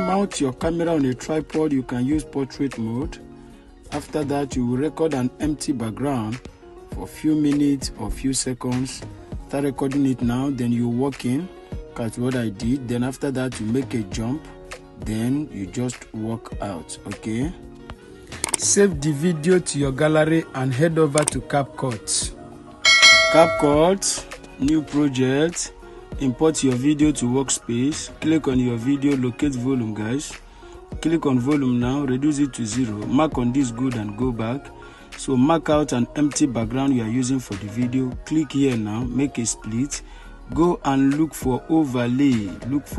mount your camera on a tripod, you can use portrait mode. After that, you will record an empty background for a few minutes or few seconds. Start recording it now, then you walk in. That's what I did. Then after that, you make a jump, then you just walk out. Okay, save the video to your gallery and head over to CapCut. CapCut, new project. Import your video to workspace. Click on your video, locate volume, guys. Click on volume now, reduce it to 0. Mark on this good and go back. So mark out an empty background you are using for the video. Click here now, make a split. Go and look for overlay. Click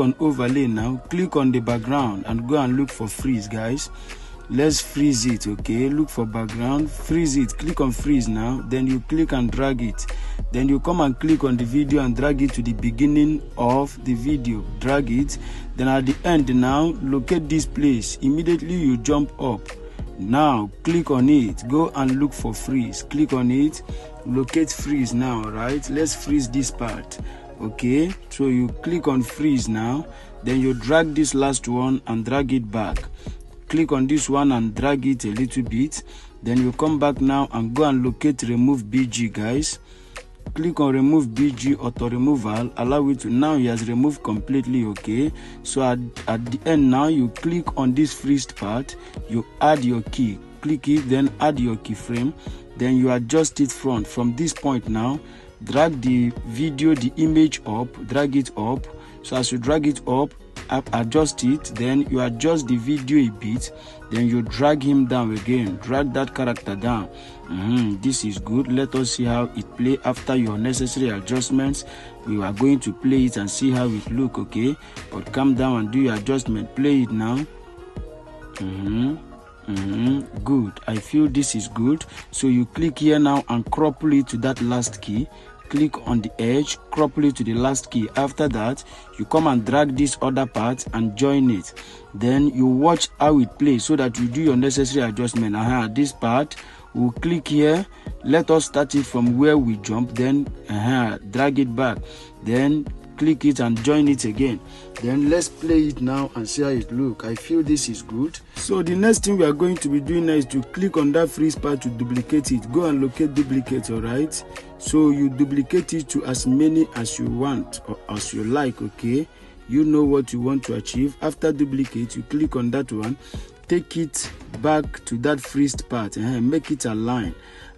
on overlay now. Click on the background and go and look for freeze, guys. Let's freeze it. Okay, look for background, freeze it. Click on freeze now, then you click and drag it. Then you come and click on the video and drag it to the beginning of the video. Drag it, then at the end now, locate this place. Immediately you jump up. Now click on it, go and look for freeze. Click on it, locate freeze now. Right, let's freeze this part. Okay, so you click on freeze now, then you drag this last one and drag it back. Click on this one and drag it a little bit. Then you come back now and go and locate remove BG, guys. Click on remove BG auto removal, allow it to. Now he has removed completely. Okay, so at the end now, you click on this freezed part, you add your key, click it, then add your keyframe, then you adjust it from this point now. Drag the video, the image up, drag it up. So as you drag it up, adjust it, then you adjust the video a bit, then you drag him down again, drag that character down. This is good. Let us see how it play. After your necessary adjustments, we are going to play it and see how it look. Okay, but calm down and do your adjustment. Play it now. Good. I feel this is good. So you click here now and crop it to that last key. Click on the edge, crop it to the last key. After that, you come and drag this other part and join it. Then you watch how it plays so that you do your necessary adjustment. This part, we'll click here. Let us start it from where we jump. Then drag it back. Then click it and join it again. Then let's play it now and see how it look. I feel this is good. So the next thing we are going to be doing now is to click on that freeze part to duplicate it. Go and locate duplicate. All right, so you duplicate it to as many as you want or as you like. Okay, you know what you want to achieve. After duplicate, you click on that one, take it back to that freezed part and make it align.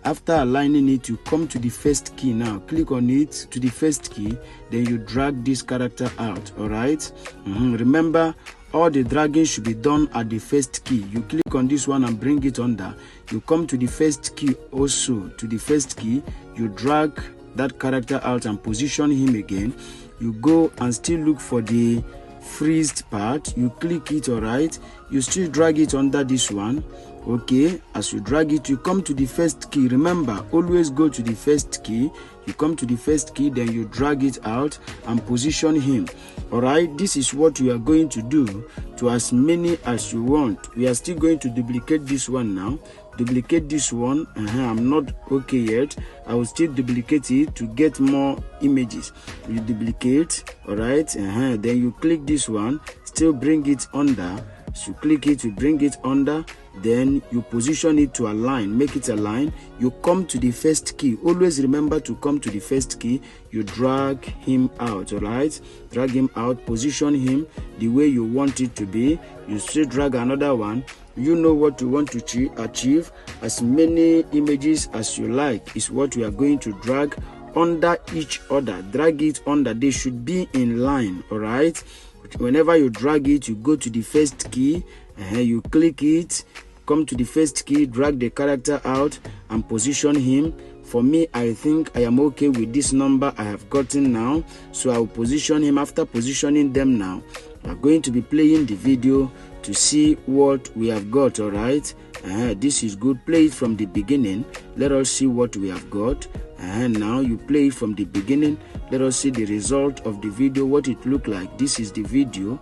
After aligning it, you come to the first key now. Click on it to the first key, then you drag this character out. All right, remember, all the dragging should be done at the first key. You click on this one and bring it under. You come to the first key also. To the first key, you drag that character out and position him again. You go and still look for the freezed part. You click it. All right, you still drag it under this one. Okay, as you drag it, you come to the first key. Remember, always go to the first key. You come to the first key, then you drag it out and position him. All right, this is what you are going to do to as many as you want. We are still going to duplicate this one now. Duplicate this one. I'm not okay yet. I will still duplicate it to get more images. You duplicate. All right, then you click this one, still bring it under. So you click it, you bring it under, then you position it to align, make it align. You come to the first key. Always remember to come to the first key. You drag him out. All right, drag him out, position him the way you want it to be. You still drag another one. You know what you want to achieve. As many images as you like is what we are going to drag under each other. Drag it under. They should be in line. All right, whenever you drag it, you go to the first key, you click it, come to the first key, drag the character out and position him. For me, I think I am okay with this number I have gotten now, so I will position him. After positioning them now, we are going to be playing the video to see what we have got. All right, this is good. Play it from the beginning. Let us see what we have got. And now you play it from the beginning. Let us see the result of the video, what it looked like. This is the video.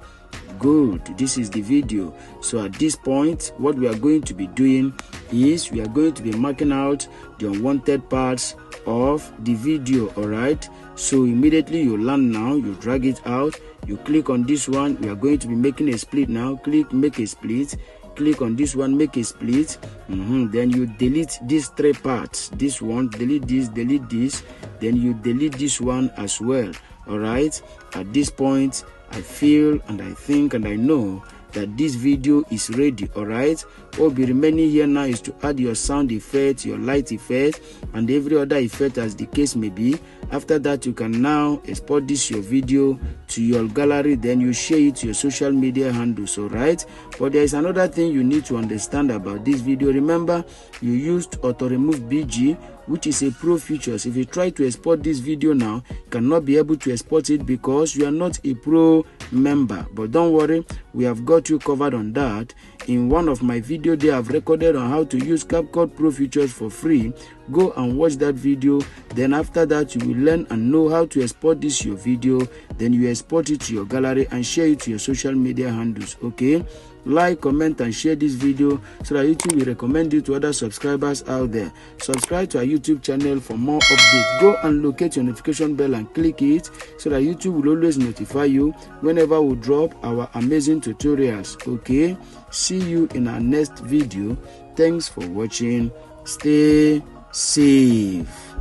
Good, this is the video. So at this point, what we are going to be doing is we are going to be marking out the unwanted parts of the video. All right, so immediately you land now, you drag it out, You click on this one. We are going to be making a split now. Click make a split. Click on this one, make a split. Then you delete these 3 parts. This one, delete this, then you delete this one as well. All right, at this point I feel and I think and I know that this video is ready. All right, what will be remaining here now is to add your sound effect, your light effect, and every other effect as the case may be. After that, you can now export this your video to your gallery, then you share it to your social media handles. All right, but there is another thing you need to understand about this video. Remember, you used auto remove BG, which is a pro features. If you try to export this video now, you cannot be able to export it because you are not a pro member. But don't worry, we have got you covered on that. In one of my videos they have recorded on how to use CapCut Pro features for free. Go and watch that video. Then after that, you will learn and know how to export this your video. Then you export it to your gallery and share it to your social media handles. Okay, like, comment and share this video so that YouTube will recommend it to other subscribers out there. Subscribe to our YouTube channel for more updates. Go and locate your notification bell and click it so that YouTube will always notify you whenever we drop our amazing tutorials. Okay, see you in our next video. Thanks for watching. Stay safe.